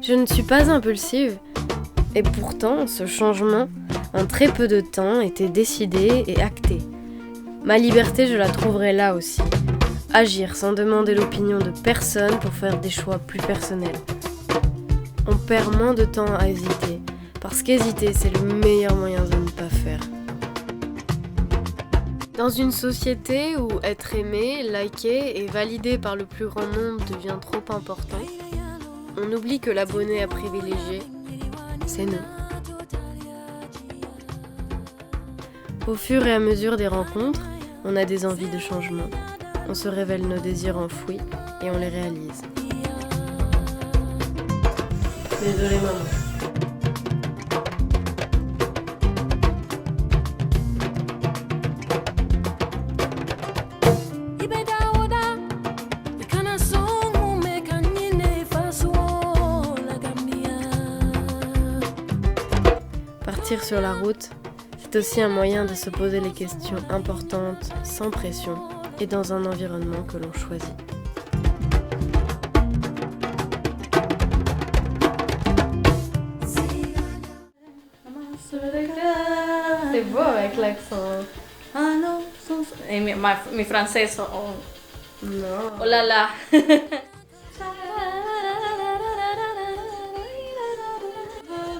Je ne suis pas impulsive. Et pourtant, ce changement, en très peu de temps, était décidé et acté. Ma liberté, je la trouverai là aussi. Agir sans demander l'opinion de personne pour faire des choix plus personnels. On perd moins de temps à hésiter, parce qu'hésiter, c'est le meilleur moyen de ne pas faire. Dans une société où être aimé, liké et validé par le plus grand nombre devient trop important, on oublie que l'abonné à privilégier, c'est nous. Au fur et à mesure des rencontres, on a des envies de changement. On se révèle nos désirs enfouis et on les réalise. Désolée maman. Partir sur la route, c'est aussi un moyen de se poser les questions importantes, sans pression, et dans un environnement que l'on choisit. C'est beau avec l'accent. Ah non, et mi francés, oh, Non. oh là là.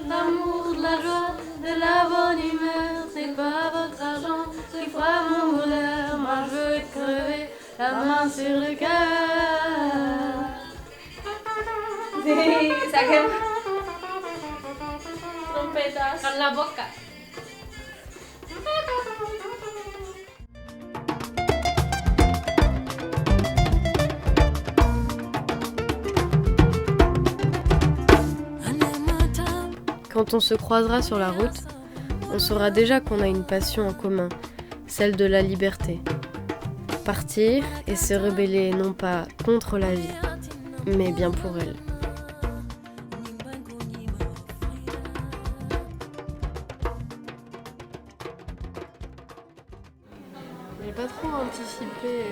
L'amour, de la joie, de la bonne humeur, c'est pas votre argent qui fera mon bonheur. Moi je veux crever la main sur le cœur. Sí, saquen trompetas con la boca. Quand on se croisera sur la route, on saura déjà qu'on a une passion en commun, celle de la liberté. Partir et se rebeller non pas contre la vie, mais bien pour elle. J'ai pas trop anticipé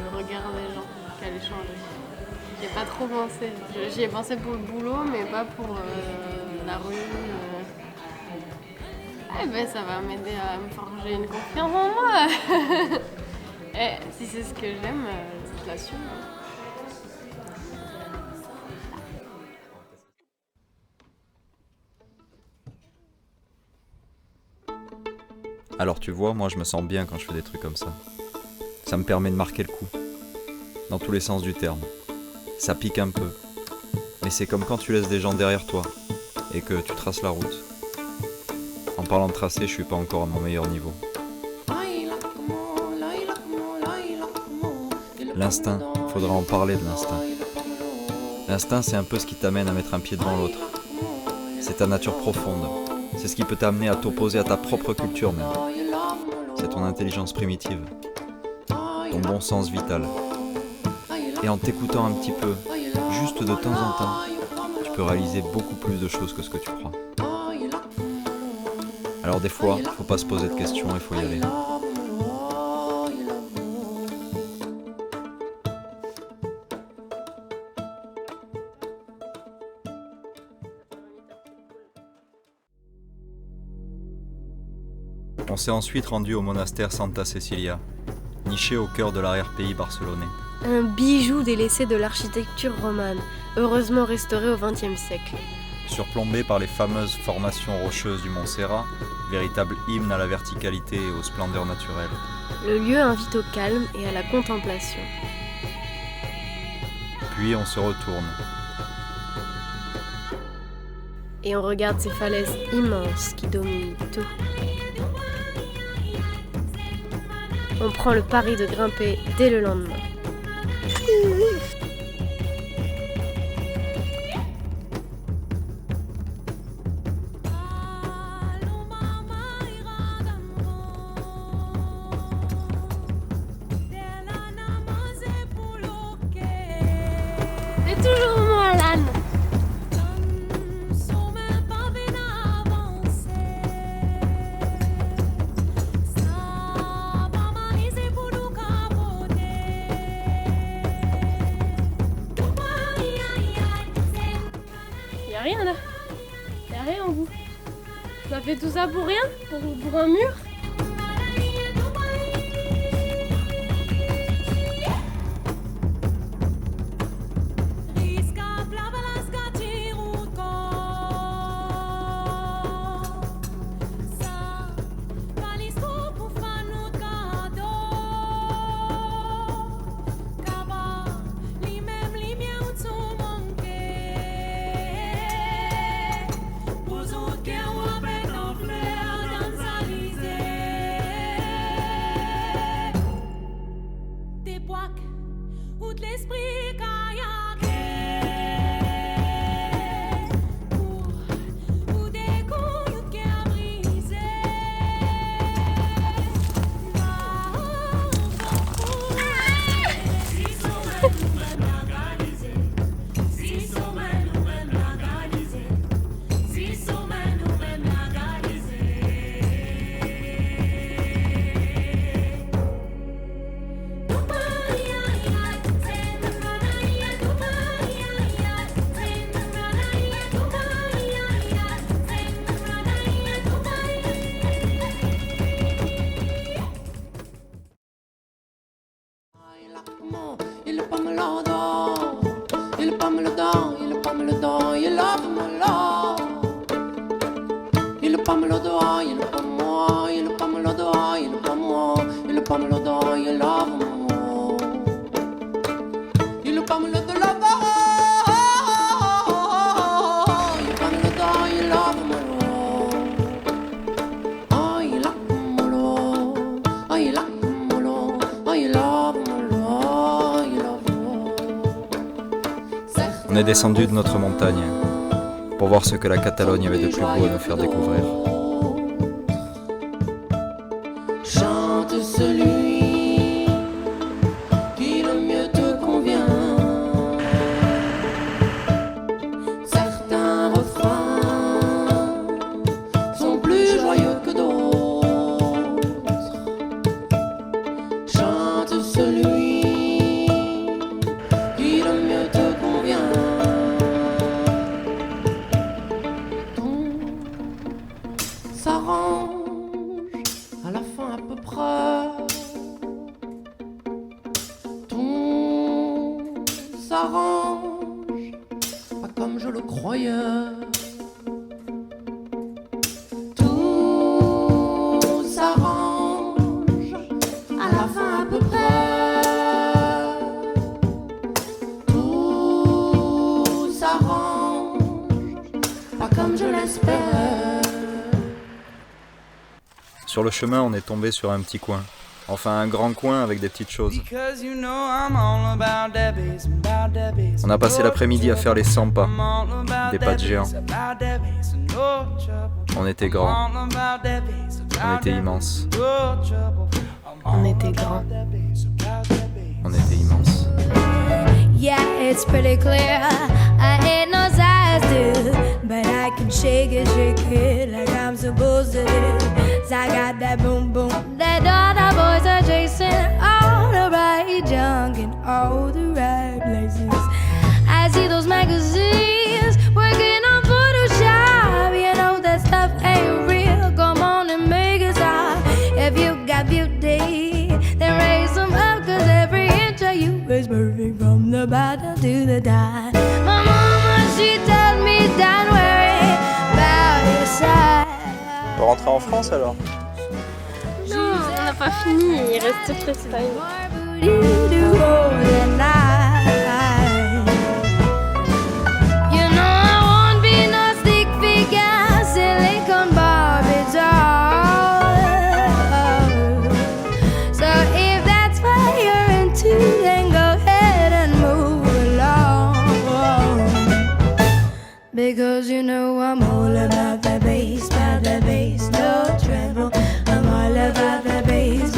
le regard des gens qui allait changer. J'ai pas trop pensé. J'y ai pensé pour le boulot, mais pas pour la rue. Eh ben, ça va m'aider à me forger une confiance en moi. Et si c'est ce que j'aime, je l'assume. Alors tu vois, moi je me sens bien quand je fais des trucs comme ça. Ça me permet de marquer le coup. Dans tous les sens du terme. Ça pique un peu. Mais c'est comme quand tu laisses des gens derrière toi et que tu traces la route. En parlant de tracer, je suis pas encore à mon meilleur niveau. L'instinct, faudra en parler de l'instinct. L'instinct, c'est un peu ce qui t'amène à mettre un pied devant l'autre. C'est ta nature profonde. C'est ce qui peut t'amener à t'opposer à ta propre culture même. C'est ton intelligence primitive. Ton bon sens vital. Et en t'écoutant un petit peu, juste de temps en temps, tu peux réaliser beaucoup plus de choses que ce que tu crois. Alors des fois, faut pas se poser de questions, il faut y aller. On s'est ensuite rendu au monastère Santa Cecilia, niché au cœur de l'arrière-pays barcelonais. Un bijou délaissé de l'architecture romane, heureusement restauré au XXe siècle. Surplombé par les fameuses formations rocheuses du Mont Serrat, véritable hymne à la verticalité et aux splendeurs naturelles. Le lieu invite au calme et à la contemplation. Puis on se retourne. Et on regarde ces falaises immenses qui dominent tout. On prend le pari de grimper dès le lendemain. C'est toujours moi, l'âne. rien là. Y'a rien au bout. On a fait tout ça pour rien? Pour un mur? On est descendu de notre montagne pour voir ce que la Catalogne avait de plus beau à nous faire découvrir. Chante celui qui le mieux te convient. Certains refrains sont plus joyeux que d'autres. Chante celui qui le mieux te convient. S'arrange à la fin à peu près. Tout s'arrange, pas comme je le croyais. Tout s'arrange à la fin à peu près. Tout s'arrange, pas comme je l'espère. Sur le chemin, on est tombé sur un petit coin. Enfin, un grand coin avec des petites choses. On a passé l'après-midi à faire les 100 pas, des pas de géants. On était grands. On était immenses. On était grands. On était immenses. Yeah, it's pretty clear. I ain't no size two, but I can shake it like I'm supposed to do. 'Cause I got that boom boom that all the boys are chasing, all the right junk in all the right places. I see those magazines working on Photoshop. You know that stuff ain't real. Come on and make it stop. If you got beauty, then raise them up, 'cause every inch of you is perfect from the bottom to the top. My mama, she told me don't worry about your side. On peut rentrer en France alors? Non, on n'a pas fini, il reste toute l'Espagne. You know I won't be no stick figure, silicone Barbie doll. So if that's what you're into, then go ahead and move along. Because you know I'm all about the bass, no treble. I'm all about the bass,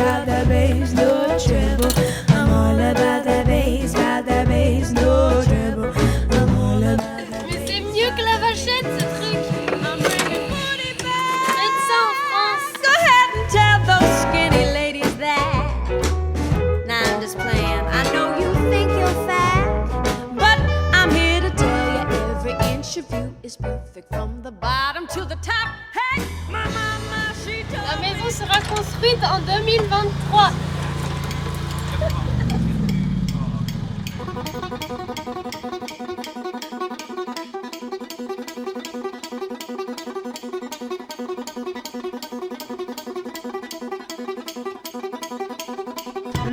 no treble. I'm all about the bass, no treble. I'm all about the Mais c'est mieux que la vachette ce truc. Faites ça en France. Go ahead and tell those skinny ladies that. Nah, I'm just playing. I know you think you're fat, but I'm here to tell you every inch Picture view is perfect from the bottom to the top. Hey, my mama, she told La maison sera construite en 2023.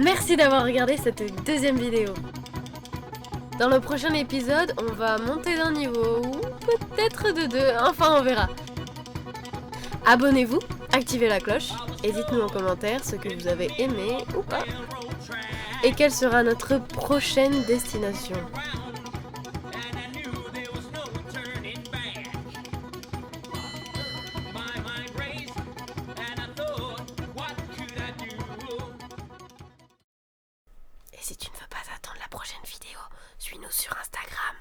Merci d'avoir regardé cette deuxième vidéo. Dans le prochain épisode, on va monter d'un niveau, ou peut-être de deux, enfin on verra. Abonnez-vous, activez la cloche, et dites-nous en commentaire ce que vous avez aimé ou pas. Et quelle sera notre prochaine destination. Et si tu ne veux pas attendre la prochaine vidéo, suis-nous sur Instagram.